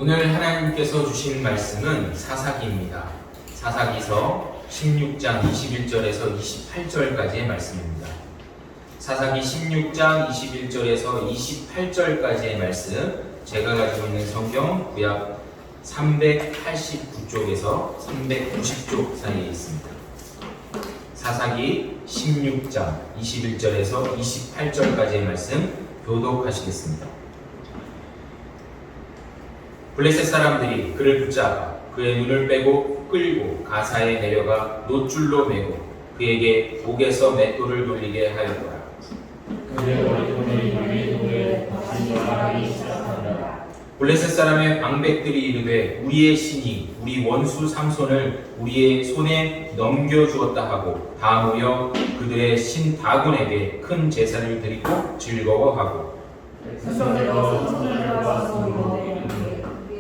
오늘 하나님께서 주신 말씀은 사사기입니다. 사사기서 16장 21절에서 28절까지의 말씀입니다. 사사기 16장 21절에서 28절까지의 말씀, 제가 가지고 있는 성경 구약 389쪽에서 390쪽 사이에 있습니다. 사사기 16장 21절에서 28절까지의 말씀 교독하시겠습니다. 블레셋 사람들이 그를 붙잡아 그의 눈을 빼고 끌고 가사에 내려가 놋줄로 매고 그에게 목에서 맷돌을 돌리게 하였더라. 블레셋 사람의 방백들이 이르되 우리의 신이 우리 원수 삼손을 우리의 손에 넘겨주었다 하고 다 모여 그들의 신 다곤에게 큰 제사를 드리고 즐거워하고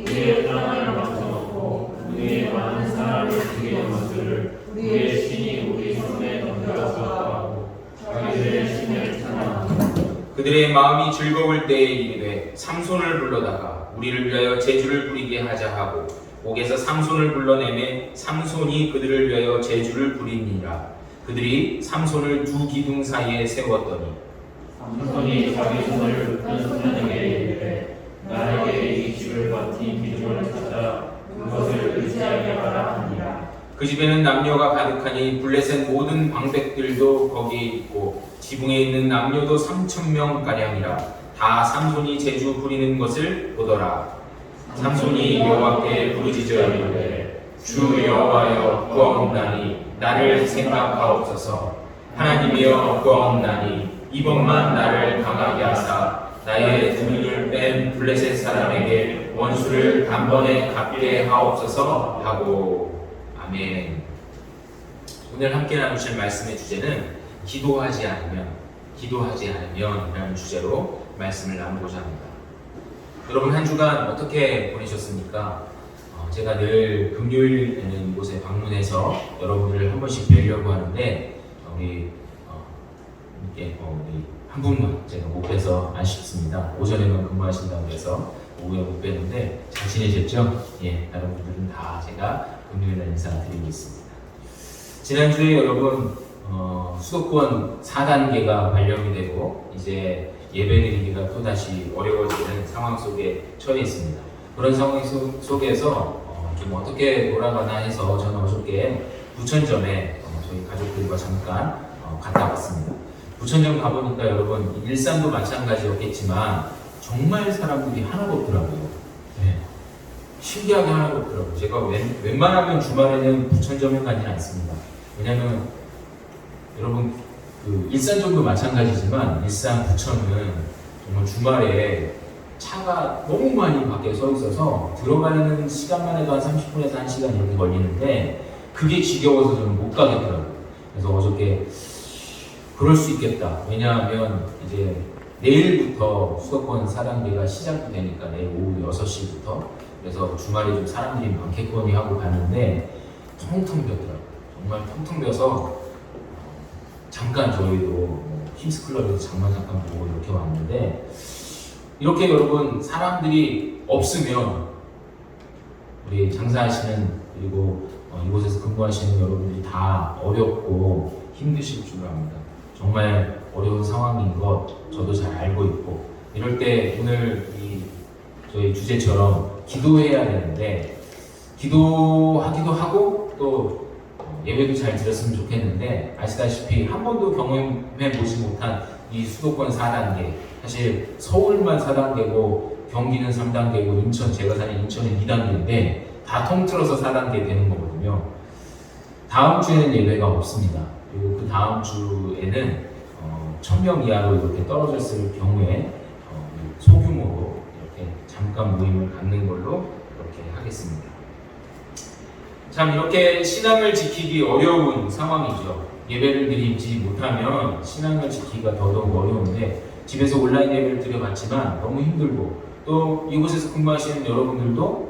우리의 땅을 맞춰놓고 우리의 많은 사람을 죽이는 것을 우리의 신이 우리 손에 넘겨주었다고 자기들의 신을 찬양하고 그들의 마음이 즐거울 때에 이르되 삼손을 불러다가 우리를 위하여 제주를 부리게 하자 하고 옥에서 삼손을 불러내매 삼손이 그들을 위하여 제주를 부리니라. 그들이 삼손을 두 기둥 사이에 세웠더니 삼손이 자기 손을 큰 소년에게 이르되 나에게 이 집을 버틴 기둥을 찾아 그것을 의지하게 하라 하니라. 그 집에는 남녀가 가득하니 블레셋 모든 방백들도 거기에 있고 지붕에 있는 남녀도 3,000명 가량이라. 다 삼손이 제주 부리는 것을 보더라. 삼손이 여호와께 부르짖어 이르되 주 여호와여 구하옵나니 나를 생각하옵소서. 하나님이여 구하옵나니 이번만 나를 강하게 하사 나의 등을 뺀 블레셋 사람에게 원수를 단번에 갚게 하옵소서 하고. 아멘. 오늘 함께 나누실 말씀의 주제는 기도하지 않으면 이라는 주제로 말씀을 나누고자 합니다. 여러분 한 주간 어떻게 보내셨습니까? 제가 늘 금요일에는 이곳에 방문해서 여러분들을 한 번씩 뵈려고 하는데 우리 한 분만 제가 못 뵈서 아쉽습니다. 오전에만 근무하신다고 해서 오후에 못 뵈는데 잘 지내셨죠? 예, 다른 분들은 다 제가 금요일에 인사드리고 있습니다. 지난주에 여러분 수도권 4단계가 발령이 되고 이제 예배드리기가 또다시 어려워지는 상황 속에 처해 있습니다. 그런 상황 속에서 좀 어떻게 돌아가나 해서 저는 어저께 부천점에 저희 가족들과 잠깐 갔다 왔습니다. 부천점 가보니까 여러분 일산도 마찬가지였겠지만 정말 사람들이 하나도 없더라고요. 네. 신기하게 하나도 없더라고요. 제가 웬만하면 주말에는 부천점에 가지는 않습니다. 왜냐면 여러분 그 일산점도 마찬가지지만 일산 부천은 정말 주말에 차가 너무 많이 밖에 서 있어서 들어가는 시간만 해도 한 30분에서 1시간 이렇게 걸리는데 그게 지겨워서 저는 못 가겠더라고요. 그래서 어저께 그럴 수 있겠다. 왜냐하면 이제 내일부터 수도권 4단계가 시작이 되니까 내일 오후 6시부터 그래서 주말에 좀 사람들이 많겠거니 하고 갔는데 텅텅 비었더라고요. 정말 텅텅 비어서 잠깐 저희도 힘스클럽에서 잠깐 보고 이렇게 왔는데 이렇게 여러분 사람들이 없으면 우리 장사하시는 그리고 이곳에서 근무하시는 여러분들이 다 어렵고 힘드실 줄 압니다. 정말 어려운 상황인 것 저도 잘 알고 있고 이럴 때 오늘 저희 주제처럼 기도해야 되는데 기도하기도 하고 또 예배도 잘 드렸으면 좋겠는데 아시다시피 한 번도 경험해 보지 못한 이 수도권 4단계 사실 서울만 4단계고 경기는 3단계고 인천 제가 사는 인천은 2단계인데 다 통틀어서 4단계 되는 거거든요. 다음 주에는 예배가 없습니다. 그리고 그 다음 주에는 1000명 이하로 이렇게 떨어졌을 경우에 소규모로 이렇게 잠깐 모임을 갖는 걸로 이렇게 하겠습니다. 참 이렇게 신앙을 지키기 어려운 상황이죠. 예배를 드리지 못하면 신앙을 지키기가 더더욱 어려운데 집에서 온라인 예배를 드려봤지만 너무 힘들고 또 이곳에서 근무하시는 여러분들도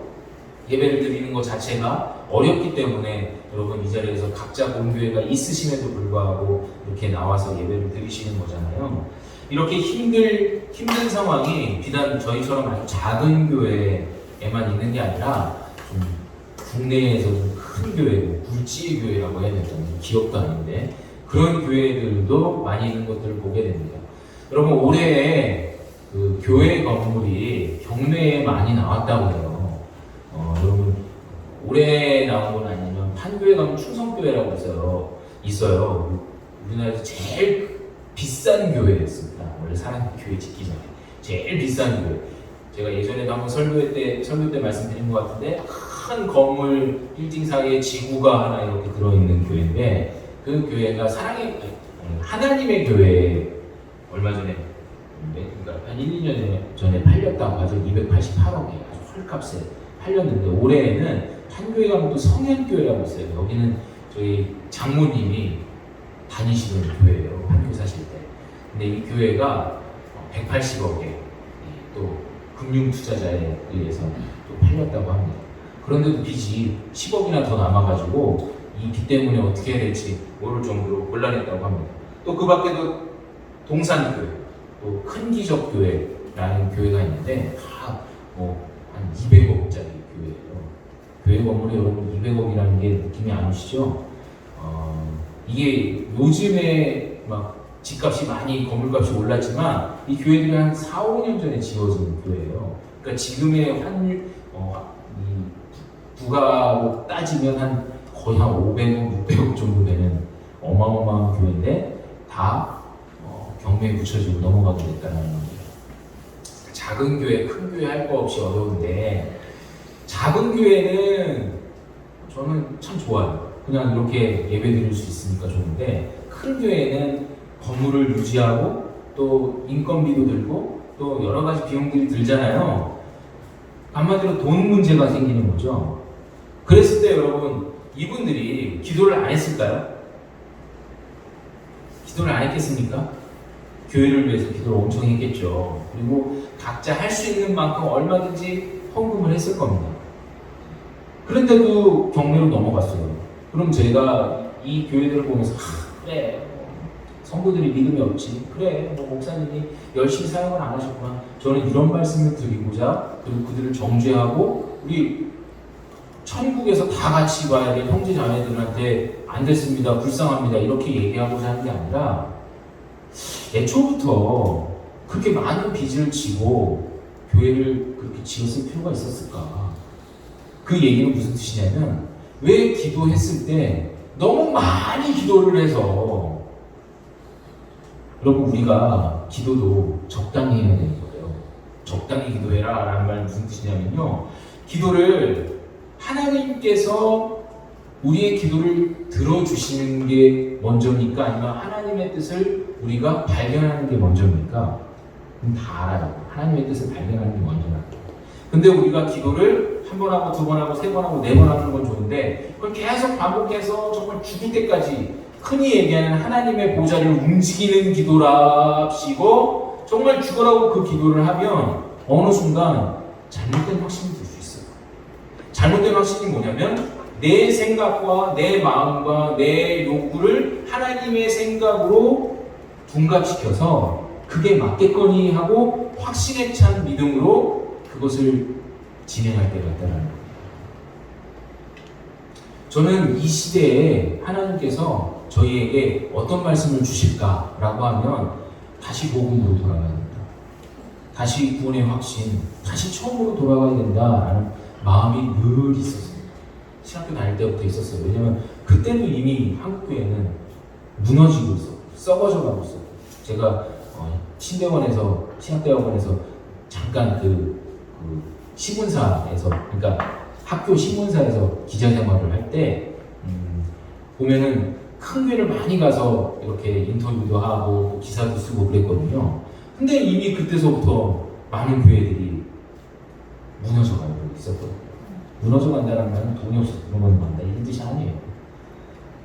예배를 드리는 것 자체가 어렵기 때문에 여러분 이 자리에서 각자 공교회가 있으심에도 불구하고 이렇게 나와서 예배를 드리시는 거잖아요. 이렇게 힘든 상황이 비단 저희처럼 아주 작은 교회 교회에만 있는 게 아니라 좀 국내에서 좀 큰 교회, 굴지의 교회라고 해야 될까요? 기업도 아닌데 그런 교회들도 많이 있는 것들을 보게 됩니다. 여러분 올해 그 교회 건물이 경매에 많이 나왔다고 해요. 여러분 올해 나온 건 아니면 판교에 가면 충성교회라고 있어요. 우리나라에서 제일 비싼 교회였습니다. 원래 사람 교회 짓기 전에 제일 비싼 교회. 제가 예전에도 한번 설교 때 말씀드린 것 같은데 큰 건물 빌딩 사이에 지구가 하나 이렇게 들어있는 교회인데 그 교회가 하나님의 교회 얼마 전에 그러니까 한 1, 2년 전에 팔렸다고 하죠. 288억에 아주 헐값에 팔렸는데 올해에는 판교에 가면 또 성현교회라고 있어요. 여기는 저희 장모님이 다니시는 교회예요. 판교 사실 때. 근데 이 교회가 180억에 또 금융투자자에 의해서 또 팔렸다고 합니다. 그런데도 빚이 10억이나 더 남아가지고 이 빚 때문에 어떻게 해야 될지 모를 정도로 곤란했다고 합니다. 또 그 밖에도 동산교회, 또 큰기적교회라는 교회가 있는데 다 한 200억짜리 교회예요. 교회 건물이 여러분 200억이라는 게 느낌이 안 오시죠? 이게 요즘에 막 집값이 많이 건물값이 올랐지만 이 교회들이 한 4, 5년 전에 지어진 교회예요. 그러니까 지금의 환율 이 부가로 따지면 거의 한 500억, 600억 정도 되는 어마어마한 교회인데 다 경매에 붙여지고 넘어가게 됐다는 겁니다. 작은 교회, 큰 교회 할 거 없이 어려운데 작은 교회는 저는 참 좋아요. 그냥 이렇게 예배 드릴 수 있으니까 좋은데 큰 교회는 건물을 유지하고 또 인건비도 들고 또 여러 가지 비용들이 들잖아요. 한마디로 돈 문제가 생기는 거죠. 그랬을 때 여러분 이분들이 기도를 안 했을까요? 기도를 안 했겠습니까? 교회를 위해서 기도를 엄청 했겠죠. 그리고 각자 할 수 있는 만큼 얼마든지 헌금을 했을 겁니다. 그런데도 경매로 넘어갔어요. 그럼 제가 이 교회들을 보면서 그래 성도들이 믿음이 없지, 그래 목사님이 열심히 사역을 안 하셨구나. 저는 이런 말씀을 드리고자 그리고 그들을 정죄하고 우리 천국에서 다 같이 봐야 될 형제 자매들한테 안 됐습니다, 불쌍합니다 이렇게 얘기하고자 하는 게 아니라 애초부터 그렇게 많은 빚을 지고 교회를 그렇게 지었을 필요가 있었을까? 그 얘기는 무슨 뜻이냐면 왜 기도했을 때 너무 많이 기도를 해서 여러분 우리가 기도도 적당히 해야 되는 거예요. 적당히 기도해라 라는 말은 무슨 뜻이냐면요, 기도를 하나님께서 우리의 기도를 들어주시는 게 먼저입니까? 아니면 하나님의 뜻을 우리가 발견하는 게 먼저입니까? 다 알아요. 하나님의 뜻을 발견하는 게 먼저라고. 근데 우리가 기도를 한 번 하고 두 번 하고 세 번 하고 네 번 하는 건 좋은데 그걸 계속 반복해서 정말 죽을 때까지 흔히 얘기하는 하나님의 보좌를 움직이는 기도랍시고 정말 죽으라고 그 기도를 하면 어느 순간 잘못된 확신이 들 수 있어요. 잘못된 확신이 뭐냐면 내 생각과 내 마음과 내 욕구를 하나님의 생각으로 둔갑시켜서 그게 맞겠거니 하고 확신에 찬 믿음으로 그것을 진행할 때가 있다는 겁니다. 저는 이 시대에 하나님께서 저희에게 어떤 말씀을 주실까라고 하면 다시 복음으로 돌아가야 된다. 다시 구원의 확신, 다시 처음으로 돌아가야 된다라는 마음이 늘 있었어요. 신학교 다닐 때부터 있었어요. 왜냐면 그때도 이미 한국교회는 무너지고 있어, 썩어져 가고 있어. 제가 신학대학원에서 잠깐 그 신문사에서, 그러니까 학교 신문사에서 기자 생활을 할 때 보면은 큰 교회를 많이 가서 이렇게 인터뷰도 하고 기사도 쓰고 그랬거든요. 근데 이미 그때서부터 많은 교회들이 무너져가고 있었거든요. 무너져 간다는 말은 돈이 없어서 무너져간다 이런 뜻이 아니에요.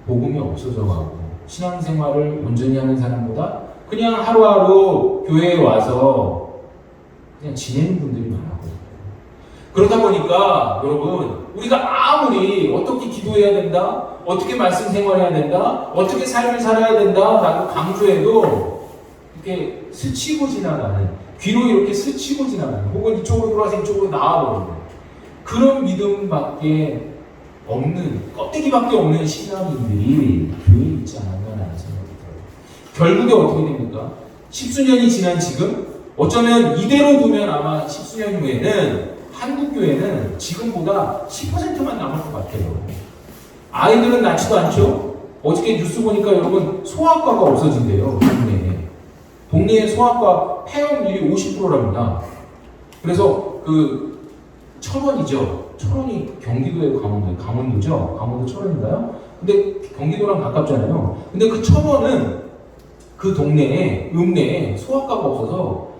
복음이 없어져가고 신앙생활을 온전히 하는 사람보다 그냥 하루하루 교회에 와서 그냥 지내는 분들이 많았거든요. 그러다 보니까 여러분 우리가 아무리 어떻게 기도해야 된다, 어떻게 말씀 생활해야 된다, 어떻게 삶을 살아야 된다 라고 강조해도 이렇게 스치고 지나가는, 귀로 이렇게 스치고 지나가는, 혹은 이쪽으로 돌아서 이쪽으로 나와버리는 그런 믿음밖에 없는, 껍데기밖에 없는 신앙인들이 교회에 있지 않았나라는 생각이 들어요. 결국에 어떻게 됩니까? 십수년이 지난 지금 어쩌면 이대로 두면 아마 십수년 후에는 한국 교회는 지금보다 10%만 남을 것 같아요. 아이들은 낳지도 않죠? 어저께 뉴스 보니까 여러분 소아과가 없어진대요. 동네에 소아과 폐업률이 50%랍니다. 그래서 그 철원이죠. 철원이 경기도의 강원도죠. 강원도 철원인가요? 근데 경기도랑 가깝잖아요. 근데 그 철원은 그 동네에 읍내에 소아과가 없어서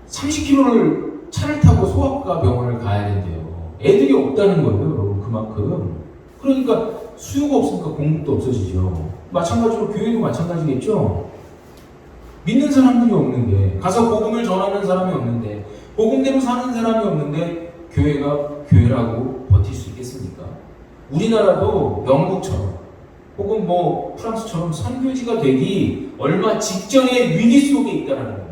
30km를 차를 타고 소아과 병원을 가야 된대요. 애들이 없다는 거예요, 여러분. 그만큼. 그러니까 수요가 없으니까 공급도 없어지죠. 마찬가지로 교회도 마찬가지겠죠. 믿는 사람들이 없는데, 가서 복음을 전하는 사람이 없는데, 복음대로 사는 사람이 없는데 교회가 교회라고 버틸 수 있겠습니까? 우리나라도 영국처럼 혹은 뭐 프랑스처럼 선교지가 되기 얼마 직전의 위기 속에 있다는 겁니다.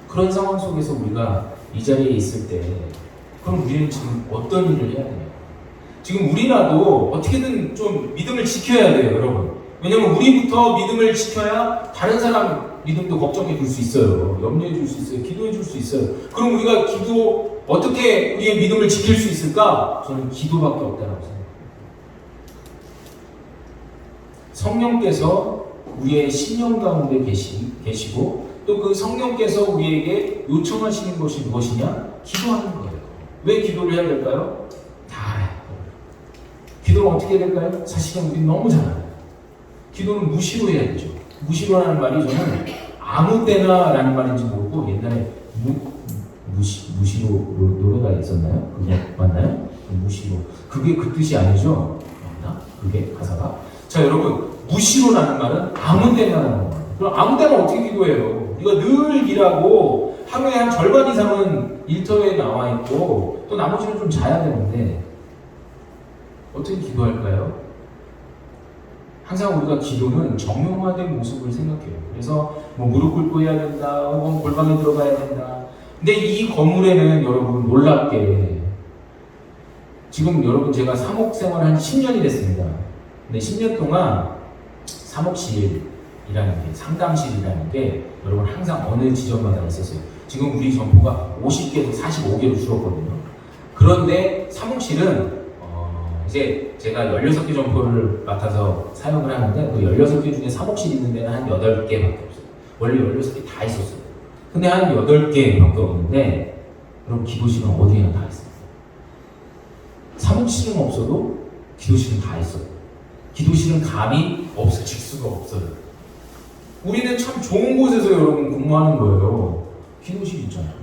그런 상황 속에서 우리가 이 자리에 있을 때 그럼 우리는 지금 어떤 일을 해야 되냐? 지금 우리라도 어떻게든 좀 믿음을 지켜야 돼요, 여러분. 왜냐면 우리부터 믿음을 지켜야 다른 사람 믿음도 걱정해 줄 수 있어요. 염려해 줄 수 있어요. 기도해 줄 수 있어요. 그럼 우리가 어떻게 우리의 믿음을 지킬 수 있을까? 저는 기도밖에 없다고 생각합니다. 성령께서 우리의 심령 가운데 계시고 또 그 성령께서 우리에게 요청하시는 것이 무엇이냐? 기도하는 거예요. 왜 기도를 해야 될까요? 다 알아요. 기도를 어떻게 해야 될까요? 사실은 우리 너무 잘 알아요. 기도는 무시로 해야 되죠. 무시로라는 말이 저는 아무 때나라는 말인지 모르고 옛날에 무시로 노래가 있었나요? 그게 맞나요? 무시로. 그게 그 뜻이 아니죠? 맞나? 그게 가사가? 자, 여러분, 무시로라는 말은 아무 때나라는 거예요. 그럼 아무 때나 어떻게 기도해요? 우리가 늘 일하고 하루에 한 절반 이상은 일터에 나와 있고 또 나머지는 좀 자야 되는데 어떻게 기도할까요? 항상 우리가 기도는 정형화된 모습을 생각해요. 그래서 뭐 무릎 꿇고 해야 된다, 혹은 골방에 들어가야 된다. 근데 이 건물에는 여러분 놀랍게 지금 여러분 제가 사목 생활 한 10년이 됐습니다. 근데 10년 동안 사목실이라는 게, 상담실이라는 게 여러분 항상 어느 지점마다 있었어요. 지금 우리 점포가 50개에서 45개로 줄었거든요. 그런데 사목실은 이제 제가 16개 점포를 맡아서 사용을 하는데 그 16개 중에 사목실 있는 데는 한 8개밖에 없어요. 원래 16개 다 있었어요. 근데 한 8개밖에 없는데 그럼 기도실은 어디에나 다 있어요. 사목실은 없어도 기도실은 다 있어요. 기도실은 감히 없어질 수가 없어요. 우리는 참 좋은 곳에서 여러분 근무하는 거예요. 기도실 있잖아요.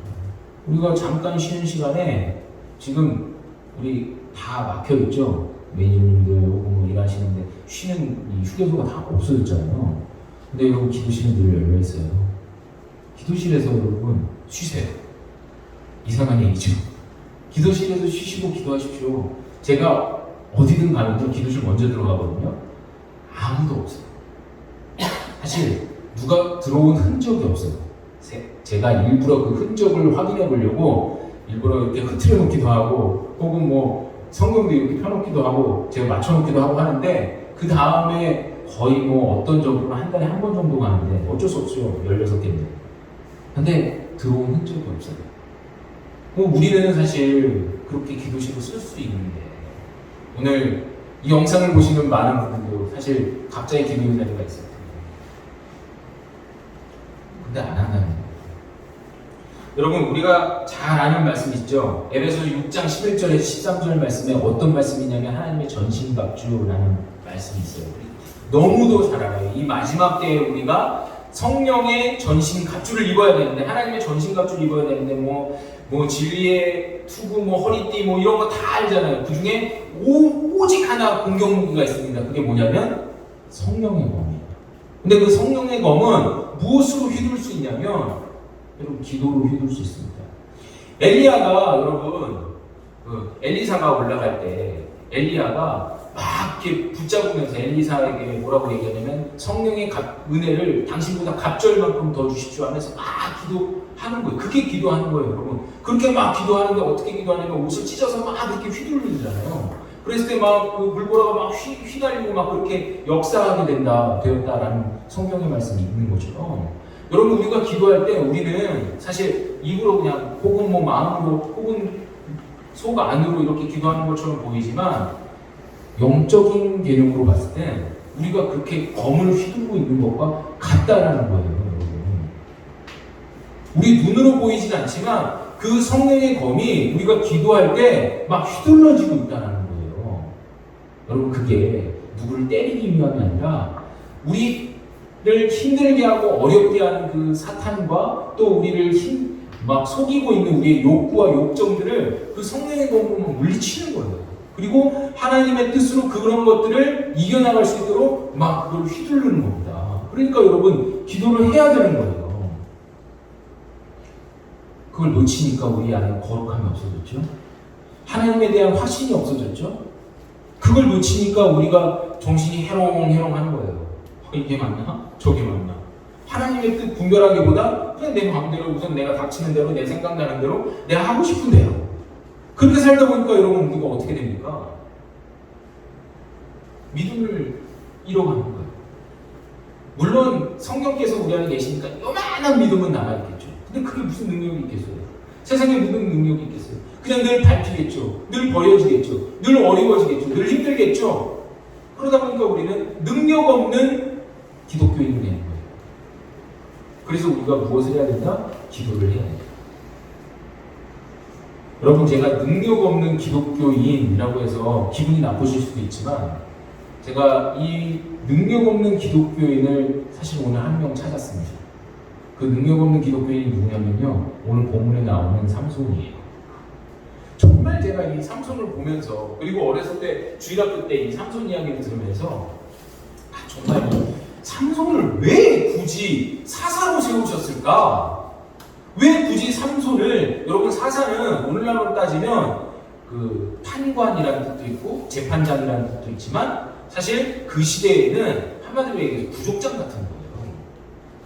우리가 잠깐 쉬는 시간에 지금 우리 다 막혀 있죠. 매니저님들 혹은 뭐 일하시는데 쉬는 이 휴게소가 다 없어졌잖아요. 근데 여러분 기도실은 늘 열려 있어요. 기도실에서 여러분 쉬세요. 이상한 얘기죠. 기도실에서 쉬시고 기도하십시오. 제가 어디든 가면요 기도실 먼저 들어가거든요. 아무도 없어요. 사실 누가 들어온 흔적이 없어요. 제가 일부러 그 흔적을 확인해 보려고 일부러 이렇게 흐트려 놓기도 하고 혹은 뭐 성경도 이렇게 펴놓기도 하고 제가 맞춰놓기도 하고 하는데 그 다음에 거의 뭐 어떤 정도는 한 달에 한 번 정도 가는데 어쩔 수 없죠. 16개인데. 근데 들어온 흔적이 없어요. 우리는 사실 그렇게 기도실을 쓸 수 있는데 오늘 이 영상을 보시는 많은 분들도 사실 갑자기 기도의 자리가 있어요. 근데 안 한다는 거예요. 여러분 우리가 잘 아는 말씀 있죠? 에베소 6장 11절에서 13절 말씀에 어떤 말씀이냐면 하나님의 전신갑주라는 말씀이 있어요. 너무도 잘 알아요. 이 마지막 때에 우리가 성령의 전신갑주를 입어야 되는데 하나님의 전신갑주를 입어야 되는데 뭐 진리의 투구, 뭐 허리띠, 뭐 이런 거 다 알잖아요. 그 중에 오직 하나 공격 무기가 있습니다. 그게 뭐냐면 성령의 검이에요. 근데 그 성령의 검은 무엇으로 휘둘 수 있냐면 여러분 기도로 휘둘 수 있습니다. 엘리야가 여러분 엘리사가 올라갈 때 엘리야가 막 이렇게 붙잡으면서 엘리사에게 뭐라고 얘기하냐면 성령의 은혜를 당신보다 갑절만큼 더 주십시오 하면서 막 기도하는 거예요. 그게 기도하는 거예요, 여러분. 그렇게 막 기도하는데 어떻게 기도하냐면 옷을 찢어서 막 이렇게 휘둘르잖아요. 그랬을 때 막 그 물보라가 막 휘날리고 막 그렇게 역사하게 되었다라는 성경의 말씀이 있는 거죠. 여러분, 우리가 기도할 때 우리는 사실 입으로 그냥 혹은 뭐 마음으로 혹은 속 안으로 이렇게 기도하는 것처럼 보이지만 영적인 개념으로 봤을 때 우리가 그렇게 검을 휘두르고 있는 것과 같다라는 거예요, 여러분. 우리 눈으로 보이진 않지만 그 성령의 검이 우리가 기도할 때 막 휘둘러지고 있다는 거예요. 여러분, 그게 누구를 때리기 위함이 아니라 우리를 힘들게 하고 어렵게 하는 그 사탄과 또 우리를 막 속이고 있는 우리의 욕구와 욕정들을 그 성령의 검으로 물리치는 거예요. 그리고 하나님의 뜻으로 그런 것들을 이겨나갈 수 있도록 막 그걸 휘두르는 겁니다. 그러니까 여러분, 기도를 해야 되는 거예요. 그걸 놓치니까 우리 안에 거룩함이 없어졌죠. 하나님에 대한 확신이 없어졌죠. 그걸 놓치니까 우리가 정신이 해롱해롱 하는 거예요. 이게 맞나? 저게 맞나? 하나님의 뜻 분별하기보다 그냥 내 마음대로 우선 내가 닥치는 대로 내 생각나는 대로 내가 하고 싶은 대로 그렇게 살다 보니까 여러분, 우리가 어떻게 됩니까? 믿음을 잃어가는 거예요. 물론 성령께서 우리 안에 계시니까 요만한 믿음은 남아있겠죠. 근데 그게 무슨 능력이 있겠어요? 세상에 무슨 능력이 있겠어요? 그냥 늘 밟히겠죠. 늘 버려지겠죠. 늘 어려워지겠죠. 늘 힘들겠죠. 그러다 보니까 우리는 능력 없는 기독교인이 되는 거예요. 그래서 우리가 무엇을 해야 된다? 기도를 해야 된다. 여러분, 제가 능력 없는 기독교인이라고 해서 기분이 나쁘실 수도 있지만 제가 이 능력 없는 기독교인을 사실 오늘 한 명 찾았습니다. 그 능력 없는 기독교인이 누구냐면요, 오늘 본문에 나오는 삼손이에요. 정말 제가 이 삼손을 보면서, 그리고 어렸을 때 주일학교 때 이 삼손 이야기를 들으면서 정말 삼손을 왜 굳이 사사로 세우셨을까? 왜 굳이 삼손을, 여러분, 사사는 오늘날로 따지면 그 판관이라는 뜻도 있고 재판장이라는 뜻도 있지만 사실 그 시대에는 한마디로 얘기해서 부족장 같은 거예요.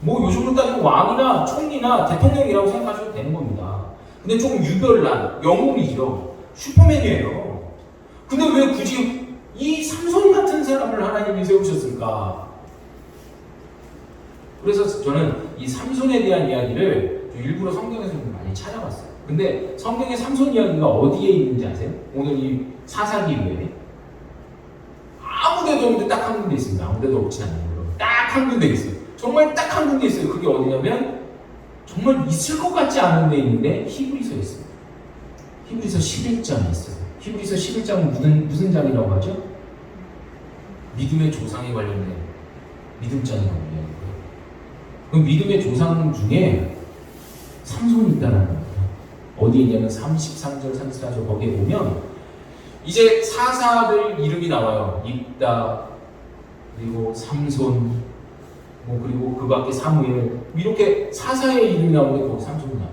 뭐 요즘으로 따지면 왕이나 총리나 대통령이라고 생각하셔도 되는 겁니다. 근데 조금 유별난 영웅이죠. 슈퍼맨이에요. 근데 왜 굳이 이 삼손 같은 사람을 하나님이 세우셨을까? 그래서 저는 이 삼손에 대한 이야기를 일부러 성경에서 좀 많이 찾아봤어요. 근데 성경의 삼손 이야기가 어디에 있는지 아세요? 오늘 이 사사기후에 아무데도 없는데 딱 한 군데 있습니다. 아무데도 없지 않아요. 딱 한 군데 있어요. 정말 딱 한 군데 있어요. 그게 어디냐면 정말 있을 것 같지 않은 데 있는데 히브리서에 있습니다. 히브리서 11장에 있어요. 히브리서 11장은 무슨 장이라고 하죠? 믿음의 조상에 관련된 믿음장이라고 해요. 그 믿음의 조상 중에 삼손이 있다는 겁니다. 어디에 있냐면 33절, 34절 거기에 보면 이제 사사들 이름이 나와요. 입다, 그리고 삼손, 뭐 그리고 그 밖에 사무엘, 이렇게 사사의 이름이 나오는데 거기 삼손이 나와요.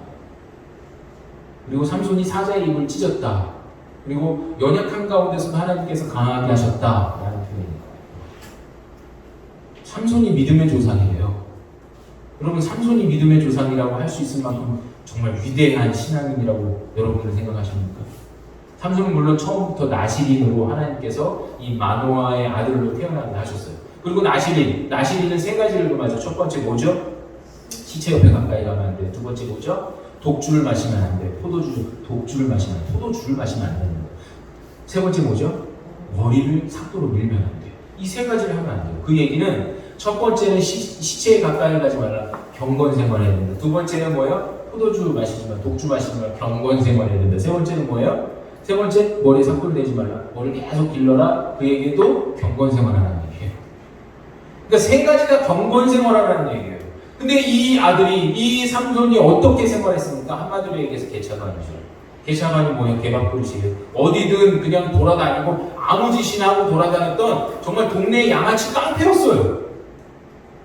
그리고 삼손이 사자의 입을 찢었다. 그리고 연약한 가운데서 하나님께서 강하게 하셨다라는 표현입니다. 삼손이 믿음의 조상이에요. 여러분, 삼손이 믿음의 조상이라고 할 수 있을 만큼 정말 위대한 신앙인이라고 여러분은 생각하십니까? 삼손은 물론 처음부터 나시린으로 하나님께서 이 마노아의 아들로 태어나게 하셨어요. 그리고 나시린은 세 가지를 금하죠. 첫 번째 뭐죠? 시체 옆에 가까이 가면 안 돼. 두 번째 뭐죠? 독주를 마시면 안 돼. 독주를 마시면 안 돼. 포도주를 마시면 안 되는 거예요. 세 번째 뭐죠? 머리를 삭도로 밀면 안 돼요. 이 세 가지를 하면 안 돼요. 그 얘기는 첫 번째는 시체에 가까이 가지 말라. 경건 생활해야 된다. 두 번째는 뭐예요? 포도주 마시지 말라. 독주 마시지 말라. 경건 생활해야 된다. 세 번째는 뭐예요? 세 번째, 머리에 삭도를 대지 말라. 머리를 계속 길러라. 그 얘기도 경건 생활하라는 얘기예요. 그러니까 세 가지가 경건 생활하라는 얘기예요. 근데 이 아들이, 이 삼손이 어떻게 생활했습니까? 한마디로 얘기해서 개차반이죠. 개차반이 뭐예요? 개밥그릇이에요. 어디든 그냥 돌아다니고 아무 짓이나 하고 돌아다녔던 정말 동네 양아치 깡패였어요.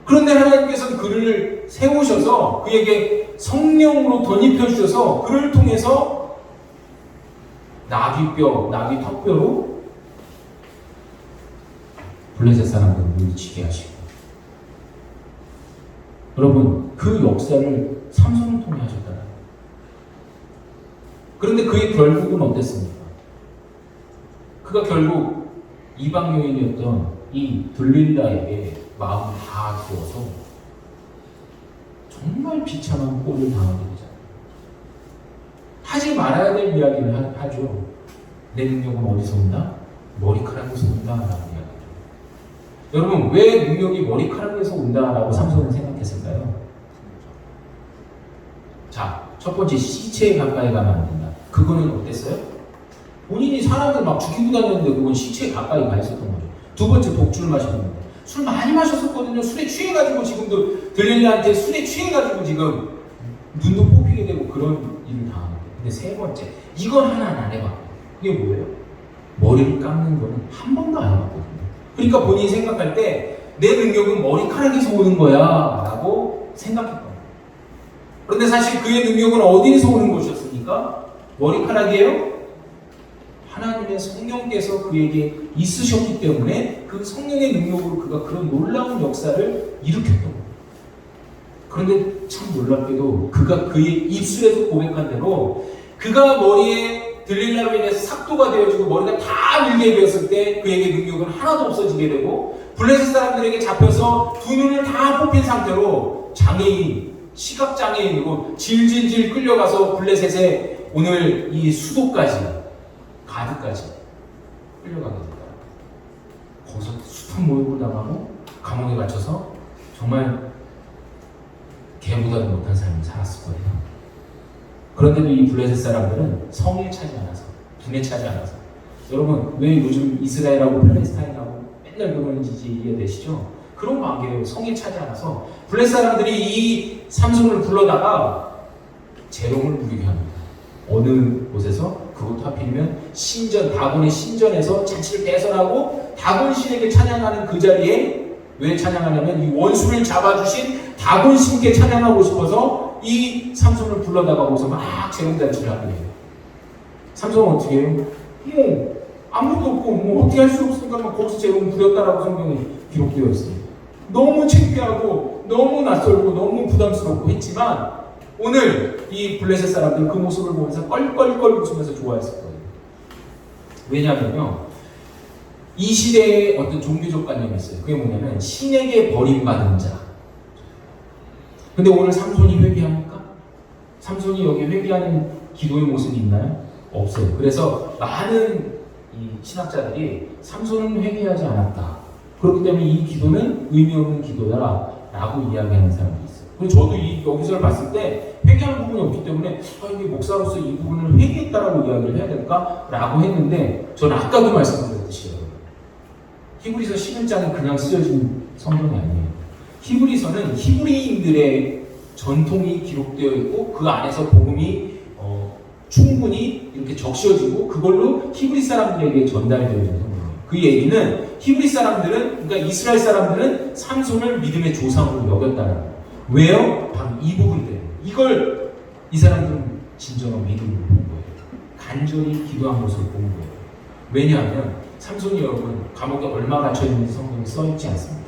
그런데 하나님께서는 그를 세우셔서 그에게 성령으로 덧입혀주셔서 그를 통해서 나귀 턱뼈로 블레셋 사람들 물리치게 하시고. 여러분, 그 역사를 삼손을 통해 하셨잖아요. 그런데 그의 결국은 어땠습니까? 그가 결국 이방 여인이었던 이 들릴라에게 마음을 다 주어서 정말 비참한 꼴을 당하게 되잖아요. 하지 말아야 될 이야기를 하죠. 내 능력은 어디서 온다? 머리카락에서 온다라는 이야기죠. 여러분, 왜 능력이 머리카락에서 온다라고 삼손은 생각했을까요? 자, 첫 번째, 시체에 가까이 가면 안 된다. 그거는 어땠어요? 본인이 사람을 막 죽이고 다녔는데 그건 시체에 가까이 가 있었던 거죠. 두 번째, 독주를 마셨는데 술 많이 마셨었거든요. 술에 취해가지고 지금도 들릴라한테 술에 취해가지고 지금 눈도 뽑히게 되고 그런 일을 당하는 거예요. 근데 세 번째, 이건 하나는 안 해봤고, 그게 뭐예요? 머리를 깎는 거는 한 번도 안 해봤거든요. 그러니까 본인이 생각할 때 내 능력은 머리카락에서 오는 거야 라고 생각했거든요. 그런데 사실 그의 능력은 어디에서 오는 것이었습니까? 머리카락이에요? 하나님의 성령께서 그에게 있으셨기 때문에 그 성령의 능력으로 그가 그런 놀라운 역사를 일으켰던 거예요. 그런데 참 놀랍게도 그가 그의 입술에서 고백한 대로 그가 머리에 들릴라로 인해서 삭도가 되어지고 머리가 다 밀게 되었을 때 그에게 능력은 하나도 없어지게 되고 블레셋 사람들에게 잡혀서 두 눈을 다 뽑힌 상태로 장애인, 시각장애인으로 질질질 끌려가서 블레셋의 오늘 이 수도까지, 가드까지 끌려가게 됩니다. 거기서 숱한 모욕을 당하고 감옥에 갇혀서 정말 개보다도 못한 삶을 살았을 거예요. 그런데도 이 블레셋 사람들은 성에 차지 않아서, 분에 차지 않아서. 여러분, 왜 요즘 이스라엘하고 팔레스타인하고 맨날 그러는지 이해되시죠? 그런 관계예요. 성에 차지 않아서 블레셋 사람들이 이 삼손을 불러다가 재롱을 부리게 합니다. 어느 곳에서? 그것도 하필이면 신전, 다곤의 신전에서 잔치를 개설하고 다곤 신에게 찬양하는 그 자리에 왜 찬양하냐면 이 원수를 잡아주신 다곤 신께 찬양하고 싶어서 이 삼손을 불러다가 거기서 막 재롱잔치를 하게 돼요. 삼손은 어떻게 해요? 아무것도 없고 어떻게 할 수 없으니까 막 거기서 재롱 부렸다라고 성경에 기록되어 있습니다. 너무 창피하고 너무 낯설고 너무 부담스럽고 했지만 오늘 이 블레셋 사람들 그 모습을 보면서 껄껄껄 웃으면서 좋아했을 거예요. 왜냐하면요, 이 시대에 어떤 종교적 관념이 있어요. 그게 뭐냐면 신에게 버림받은 자. 근데 오늘 삼손이 회개합니까? 삼손이 여기 회개하는 기도의 모습이 있나요? 없어요. 그래서 많은 이 신학자들이 삼손은 회개하지 않았다. 그렇기 때문에 이 기도는 의미 없는 기도다라고 이야기하는 사람도 있어요. 그리고 저도 이 여기서를 봤을 때 회개하는 부분이 없기 때문에 이게 목사로서 이 부분을 회개했다라고 이야기를 해야 될까라고 했는데 저는 아까도 말씀드렸듯이 히브리서 11장은 그냥 쓰여진 성경이 아니에요. 히브리서는 히브리인들의 전통이 기록되어 있고 그 안에서 복음이 충분히 이렇게 적셔지고 그걸로 히브리 사람들에게 전달이 되어진 성경이에요. 그 얘기는 히브리 사람들은, 그러니까 이스라엘 사람들은 삼손을 믿음의 조상으로 여겼다는 거예요. 왜요? 바로 이 부분 때문에. 이걸 이 사람들은 진정한 믿음으로 본 거예요. 간절히 기도한 것으로 본 거예요. 왜냐하면 삼손이 여러분 감옥에 얼마 갇혀있는지 성경에 써있지 않습니다.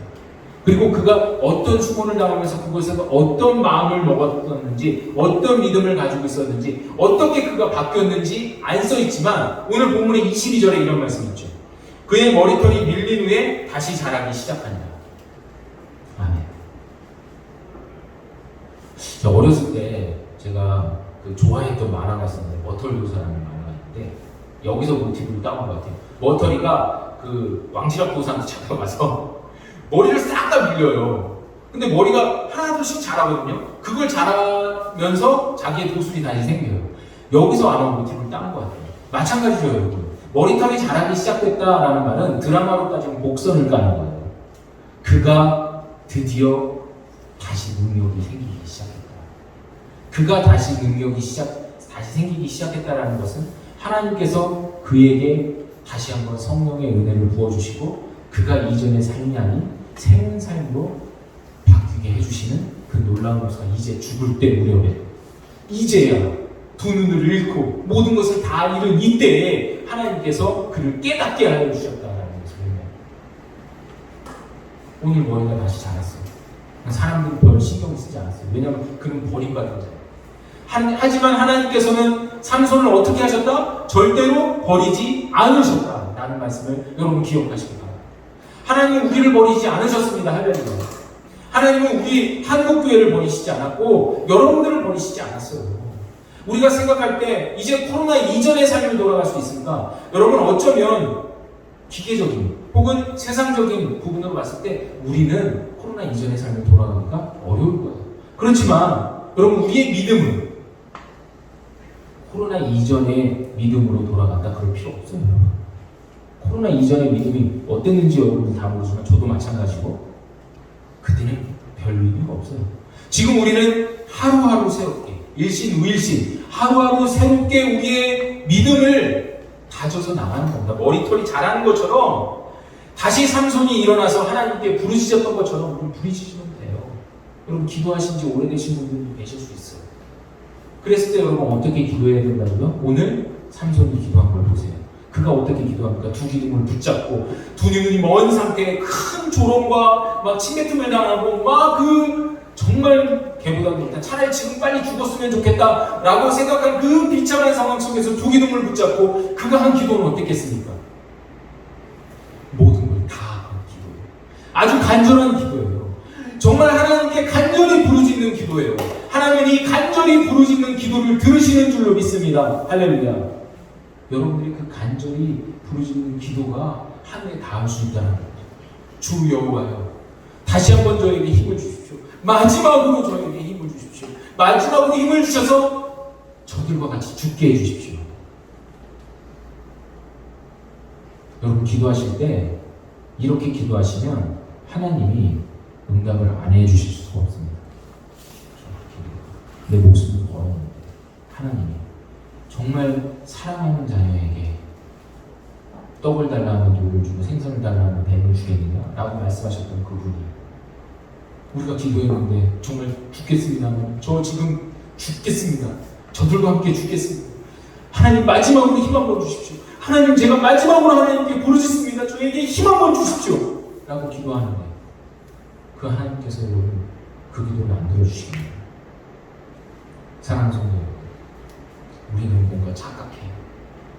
그리고 그가 어떤 수고를 당하면서 그곳에서 어떤 마음을 먹었었는지, 어떤 믿음을 가지고 있었는지, 어떻게 그가 바뀌었는지 안 써있지만 오늘 본문의 22절에 이런 말씀이 있죠. 그의 머리털이 밀린 후에 다시 자라기 시작한다. 아멘. 저 어렸을 때 제가 좋아했던 만화가 있었는데 머털교사라는 만화가 있는데 여기서 모티브를 따온 것 같아요. 머털이가 그 왕지락 도사한테 잡혀가서 머리를 싹 다 밀려요. 근데 머리가 하나둘씩 자라거든요. 그걸 자라면서 자기의 도술이 다시 생겨요. 여기서 아마 모티브를 따온 것 같아요. 마찬가지죠, 여러분. 머리털이 자라기 시작됐다라는 말은 드라마로 따지면 목선을 까는 거예요. 그가 드디어 다시 능력이 생기기 시작했다. 그가 다시 생기기 시작했다라는 것은 하나님께서 그에게 다시 한번 성령의 은혜를 부어주시고 그가 이전의 삶이 아닌 새로운 삶으로 바뀌게 해주시는 그 놀라운 것을 이제 죽을 때 무렵에 이제야 두 눈을 잃고 모든 것을 다 잃은 이때에 하나님께서 그를 깨닫게 하여 주셨다는 것을 의미합니다. 오늘 머리가 다시 자랐어요. 사람들은 별 신경 쓰지 않았어요. 왜냐하면 그는 버림받은 자예요. 하지만 하나님께서는 삼손을 어떻게 하셨다? 절대로 버리지 않으셨다 라는 말씀을 여러분 기억하시기 바랍니다. 하나님은 우리를 버리지 않으셨습니다. 할렐루야. 하나님은 우리 한국교회를 버리시지 않았고 여러분들을 버리시지 않았어요. 우리가 생각할 때 이제 코로나 이전의 삶을 돌아갈 수 있습니까? 여러분 어쩌면 기계적인 혹은 세상적인 부분으로 봤을 때 우리는 코로나 이전의 삶을 돌아가기가 어려울 거예요. 그렇지만 여러분 우리의 믿음은 코로나 이전의 믿음으로 돌아간다 그럴 필요 없어요. 코로나 이전의 믿음이 어땠는지 여러분들 다 모르지만 저도 마찬가지고 그때는 별 의미가 없어요. 지금 우리는 하루하루 새롭게 일신우일신 하루하루 새롭게 우리의 믿음을 다져서 나가는 겁니다. 머리털이 자라는 것처럼 다시 삼손이 일어나서 하나님께 부르짖었던 것처럼 우리는 부르짖으면 돼요. 여러분 기도하신 지 오래되신 분들도 계실 수 있어요. 그랬을 때 여러분 어떻게 기도해야 된다고요? 오늘 삼손이 기도한 걸 보세요. 그가 어떻게 기도합니까? 두 기둥을 붙잡고 두 눈이 먼 상태에 큰 조롱과 막 침뱉음을 당하고 막 정말 걔보다 못한 차라리 지금 빨리 죽었으면 좋겠다 라고 생각한 그 비참한 상황 속에서 두 기둥을 붙잡고 그가 한 기도는 어땠겠습니까? 모든 걸 다 한 기도예요. 아주 간절한 기도예요. 정말 하나님께 간절히 부르짖는 기도예요. 하나님은 이 간절히 부르짖는 기도를 들으시는 줄로 믿습니다. 할렐루야. 여러분들이 그 간절히 부르짖는 기도가 하늘에 닿을 수 있다는 거죠. 주 여호와여, 다시 한번 저에게 힘을 주십시오. 마지막으로 저에게 힘을 주십시오. 마지막으로 힘을 주셔서 저들과 같이 죽게 해주십시오. 여러분 기도하실 때 이렇게 기도하시면 하나님이 응답을 안 해주실 수가 없습니다. 내 목숨을 걸었는데 하나님이 정말 사랑하는 자녀에게 떡을 달라 하면 돌을 주고 생선을 달라 하면 뱀을 주겠느냐 라고 말씀하셨던 그분이 우리가 기도했는데 정말 죽겠습니다. 저 지금 죽겠습니다. 저들과 함께 죽겠습니다. 하나님 마지막으로 힘 한번 주십시오. 하나님 제가 마지막으로 하나님께 부르짖습니다. 저에게 힘 한번 주십시오. 라고 기도하는데 그 하나님께서 여러분 그 기도를 안 들어주시겠네요. 사랑하는 성도 여러분, 우리는 뭔가 착각해요.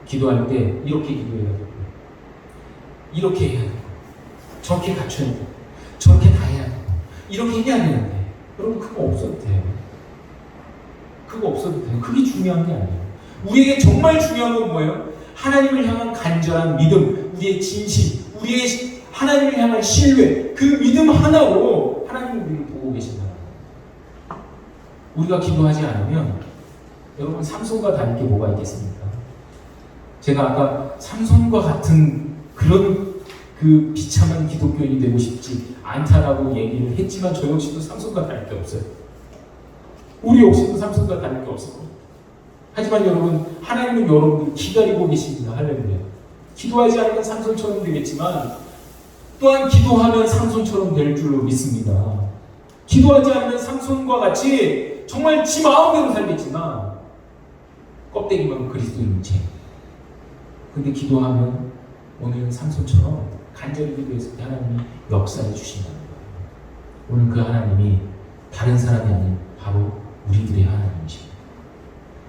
기도할 때 이렇게 기도해야 되고 이렇게 해야 되고 저렇게 갖춰야 되고 저렇게 다 해야 되고 이렇게 해야 되는데 여러분 그거 없어도 돼요. 그거 없어도 돼요. 그게 중요한 게 아니에요. 우리에게 정말 중요한 건 뭐예요? 하나님을 향한 간절한 믿음, 우리의 진심, 우리의 하나님을 향한 신뢰, 그 믿음 하나로 하나님이 우리를 보고 계신다는 거예요. 우리가 기도하지 않으면 여러분 삼손과 다를 게 뭐가 있겠습니까? 제가 아까 삼손과 같은 그런 그 비참한 기독교인이 되고 싶지 않다라고 얘기를 했지만 저 역시도 삼손과 다를 게 없어요. 우리 역시도 삼손과 다를 게 없을 겁니다. 하지만 여러분 하나님은 여러분을 기다리고 계십니다. 할렐루야. 기도하지 않으면 삼손처럼 되겠지만 또한 기도하면 삼손처럼 될 줄로 믿습니다. 기도하지 않으면 삼손과 같이 정말 지 마음대로 살겠지만 껍데기만 그리스도인 채. 근데 기도하면 오늘 삼손처럼 간절히 기도했을 때 하나님이 역사해 주신다는 거예요. 오늘 그 하나님이 다른 사람이 아닌 바로 우리들의 하나님이십니다.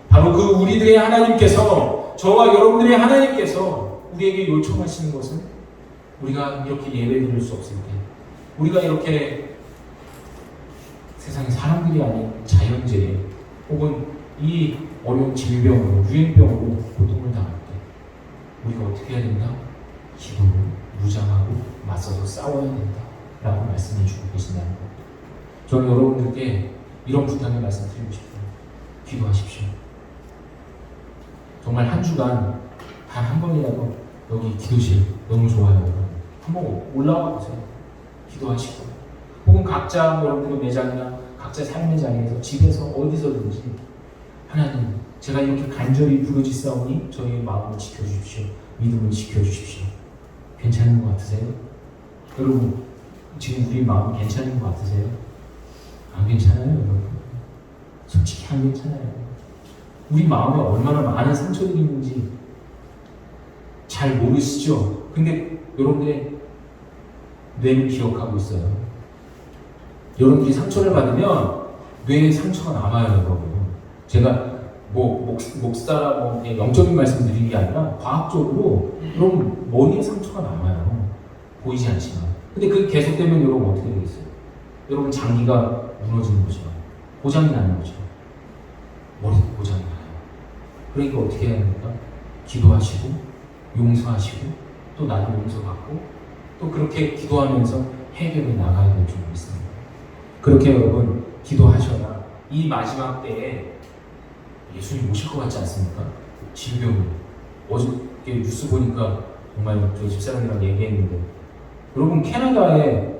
바로 그 우리들의 하나님께서 저와 여러분들의 하나님께서 우리에게 요청하시는 것은 우리가 이렇게 예배드릴 수 없을 때 우리가 이렇게 세상에 사람들이 아닌 자연재해 혹은 이 어려운 질병으로 유행병으로 고통을 당할 때 우리가 어떻게 해야 된다? 기도로 무장하고 맞서서 싸워야 된다 라고 말씀해 주고 계신다는 겁니다. 저는 여러분들께 이런 부탁의 말씀 드리고 싶어요. 기도하십시오. 정말 한 주간 단 한 번이라도 여기 기도실 너무 좋아요. 여러분. 한번 올라와 보세요. 기도하시고 혹은 각자 여러분들의 매장이나 각자 삶의 자리에서 집에서 어디서든지 하나님 제가 이렇게 간절히 부르짖사오니 저희의 마음을 지켜주십시오. 믿음을 지켜주십시오. 괜찮은 것 같으세요? 여러분 지금 우리 마음 괜찮은 것 같으세요? 안 괜찮아요 여러분? 솔직히 안 괜찮아요. 우리 마음에 얼마나 많은 상처들이 있는지 잘 모르시죠? 근데 여러분들의 뇌는 기억하고 있어요. 여러분들이 상처를 받으면 뇌에 상처가 남아요, 여러분. 제가 목사라 영적인 말씀 드리는 게 아니라 과학적으로 여러분 머리에 상처가 남아요. 보이지 않지만. 근데 그게 계속되면 여러분 어떻게 되겠어요? 여러분 장기가 무너지는 거죠. 고장이 나는 거죠. 머리도 고장이 나요. 그러니까 어떻게 해야 됩니까? 기도하시고 용서하시고 또 나도 용서받고 또 그렇게 기도하면서 해결해 나가야 될 줄 믿습니다. 그렇게 여러분 기도하셔야 이 마지막 때에 예수님 오실 것 같지 않습니까? 질병이 어저께 뉴스 보니까 정말 저희 집사람이랑 얘기했는데 여러분 캐나다에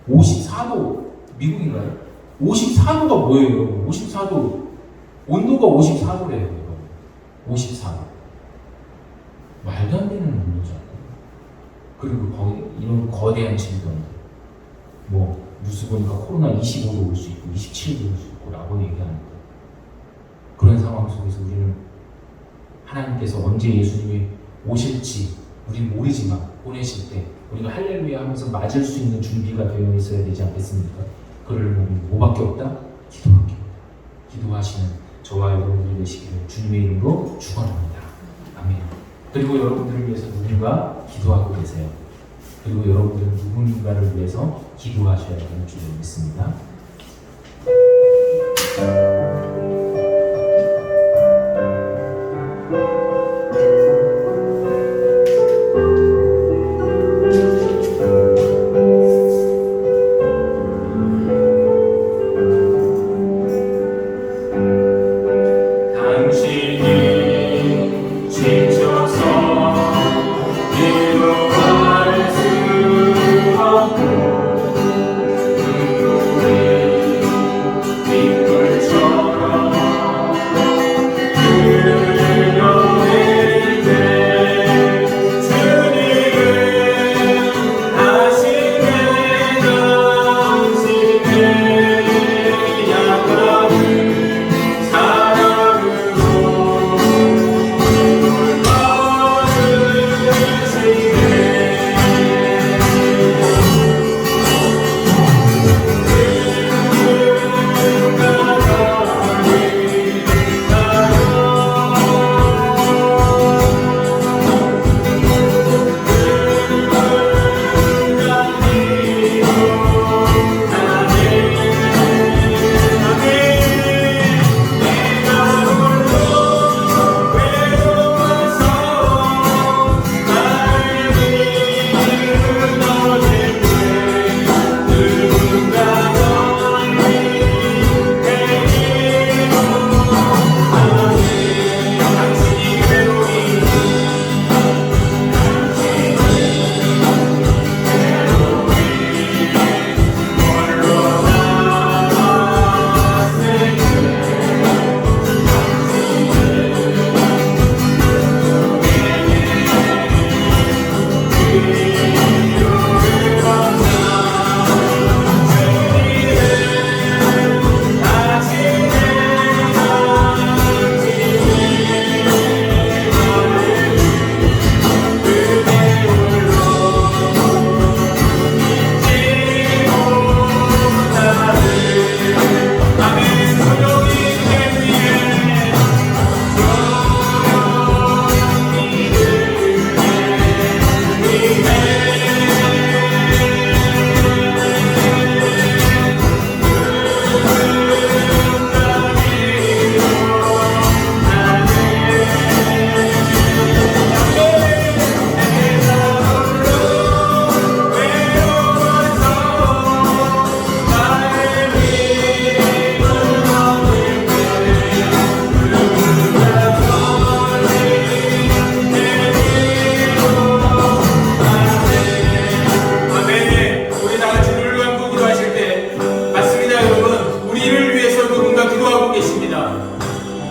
54도 미국인가요? 54도가 뭐예요 여러분? 54도 온도가 54도래요 여러분. 54도 말도 안 되는 온도죠. 그리고 거기 이런 거대한 질병 뉴스 보니까 코로나 25도 올 수 있고 27도 올 수 있고 라고 얘기하는데 그런 상황 속에서 우리는 하나님께서 언제 예수님이 오실지 우리는 모르지만 보내실 때 우리가 할렐루야 하면서 맞을 수 있는 준비가 되어 있어야 되지 않겠습니까? 그를 보면 뭐밖에 없다? 기도밖에 없다. 기도하시는 저와 여러분들이 되시기를 주님의 이름으로 축원합니다. 아멘. 그리고 여러분들을 위해서 누군가 기도하고 계세요. 그리고 여러분들은 누군가를 위해서 기도하셔야 되는 줄 믿습니다.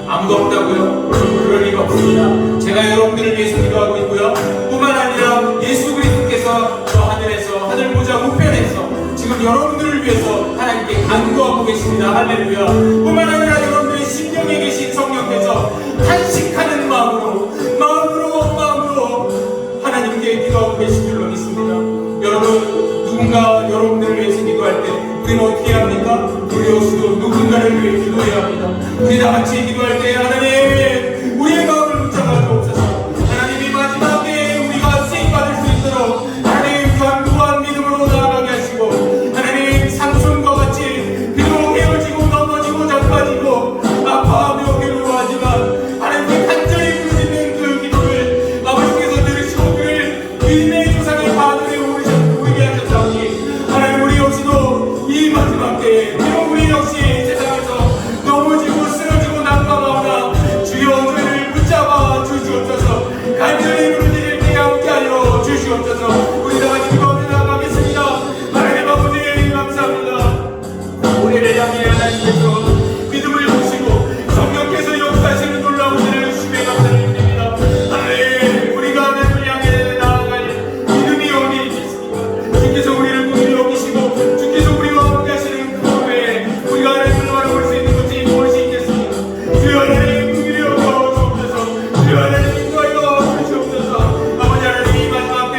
아무도 없다고요? 그럴 리가 없습니다. 제가 여러분들을 위해서 기도하고 있고요. 뿐만 아니라 예수 그리스도께서 저 하늘에서 하늘 보좌 우편에서 지금 여러분들을 위해서 하나님께 간구하고 계십니다. 할렐루야. 뿐만 아니라 여러분들의 심령에 계신 성령께서 탄식하는 마음으로 하나님께 기도하고 계신 줄로 믿습니다. 여러분 누군가 어떻게 합니까? 우리 역시도 누군가를 위해 기도해야 합니다. 우리 다 같이 기도할 때 하나님 우리의 마음을 붙잡아 주옵소서. 하나님이 마지막에 우리가 쓰임받을 수 있도록 하나님 견고한 믿음으로 나아가게 하시고 하나님 삼손과 같이 비록 헤어지고 넘어지고 자빠지고 아파하며 괴로워하지만 하나님께 간절히 부르짖는 그 기도를 아버지께서 들으시고 그를 믿음의 조상의 바늘에 오르게 하셨사오니 하나님 우리 역시도 이 마지막 때에 비록 우리 역시 세상에서 넘어지고 쓰러지고 낙망하오나 주여 저희를 붙잡아 주시옵소서. 간절히 부르짖을 때 함께하여 주시옵소서. 우리 다같이 기도하며 나아가겠습니다. 하나님 아버지 감사합니다. 우리를 향해 하나님께서 믿음을 주시고 성령께서 역사하시는 놀라운 일을 주시며 감사드립니다. 하나님 우리가 하나님을 향해 나아갈 믿음이 어디 있겠습니까? 주께서 우리를 긍휼히 여기시고 주께서 우리와 함께 하시는 그 외에 우리가 하나님을 바라볼 수 있는 것이 무엇이 있겠습니까? 주여 하나님 긍휼히 여겨 주옵소서. 주여 하나님 인도하여 주시옵소서. 아버지 하나님 이 마지막 때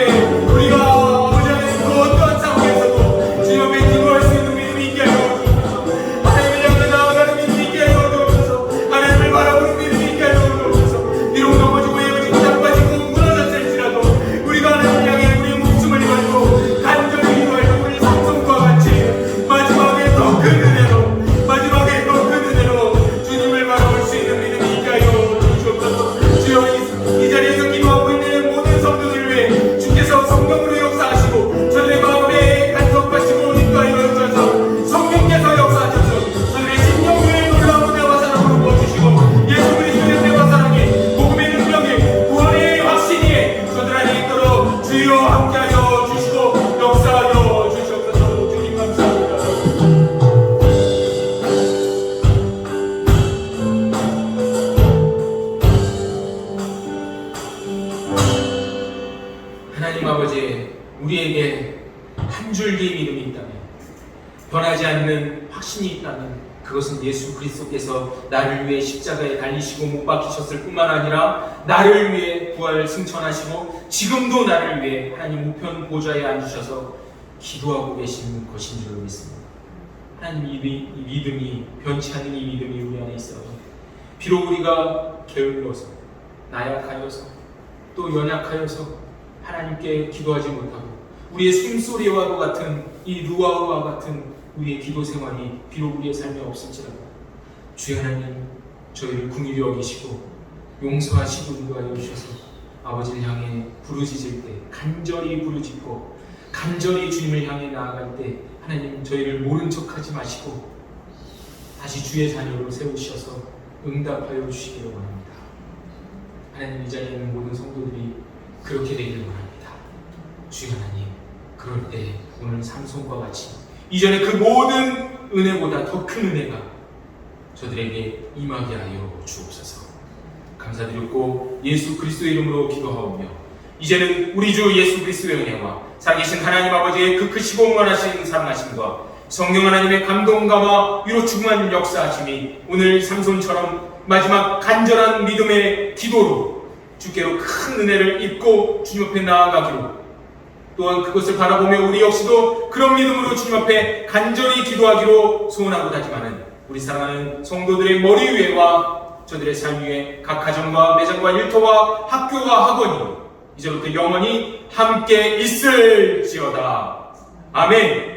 우리가 아버지 하나님 그 어떠한 상황에서도 주여 앞에 기도할 수 있는 믿음이 있게 하여 주옵소서. 하나님을 향해 나아가는 믿음이 있게 하여 주옵소서. 하나님을 바라보는 믿음이 있게 하여 주옵소서. 비록 넘어지고 헤어지고 자빠지고 무너졌을지라도 우리가 하나님을 향해 우리의 목숨을 걸고 간절히 기도할 때 우리 삼손과 같이 마지막에 더 큰 은혜로 마지막에 더 큰 은혜로 주님을 바라볼 수 있는 믿음이 있게 하여 주시옵소서. 주여 이 자리에서 기도하고 있는 모든 성도들을 위해 주께서 성령으로 역사하시고 저들의 마음에 간섭하시고 인도하여 주셔서 성령께서 역사하셔서 저들의 심령을 놀라운 은혜와 사랑으로 부어주시고 예수 그리스도의 은혜와 사랑에 복음의 능력에 구원의 확신에 저들 안에 있도록 주여 함께하여 주시고 역사하여 주시옵소서. 주님 감사합니다. 하나님 아버지 우리에게 한 줄기 믿음이 있다면 변하지 않는 확신이 있다면 그것은 예수 그리스도께서 나를 위해 십자가에 달리시고 못 박히셨을 뿐만 아니라 나를 위해 부활 승천하시고 지금도 나를 위해 하나님 우편 보좌에 앉으셔서 기도하고 계신 것인 줄 믿습니다. 하나님 이 믿음이 변치 않는 이 믿음이 우리 안에 있어요. 비록 우리가 게을러서 나약하여서 또 연약하여서 하나님께 기도하지 못하고 우리의 숨소리와도 같은 이 루아와 같은 우리의 기도 생활이 비록 우리의 삶에 없을지라도 주의 하나님 저희를 긍휼히 여기시고 용서하시고 인도하여 주셔서 아버지를 향해 부르짖을 때 간절히 부르짖고 간절히 주님을 향해 나아갈 때 하나님 저희를 모른 척하지 마시고 다시 주의 자녀로 세우셔서 응답하여 주시기를 원합니다. 하나님 이 자리에 있는 모든 성도들이 그렇게 되기를 원합니다. 주여 하나님 그럴 때 오늘 삼손과 같이 이전에 그 모든 은혜보다 더 큰 은혜가 저들에게 임하게 하여 주옵소서. 감사드렸고 예수 그리스도의 이름으로 기도하오며 이제는 우리 주 예수 그리스도의 은혜와 살아계신 하나님 아버지의 그 크시고 무한하신 사랑하심과 성령 하나님의 감동감화 위로 충만한 역사하심이 오늘 삼손처럼 마지막 간절한 믿음의 기도로 주께로 큰 은혜를 입고 주님 앞에 나아가기로 또한 그것을 바라보며 우리 역시도 그런 믿음으로 주님 앞에 간절히 기도하기로 소원하고 다짐하는 우리 사랑하는 성도들의 머리 위에와 저들의 삶 위에 각 가정과 매장과 일터와 학교와 학원이 이제부터 영원히 함께 있을지어다. 아멘.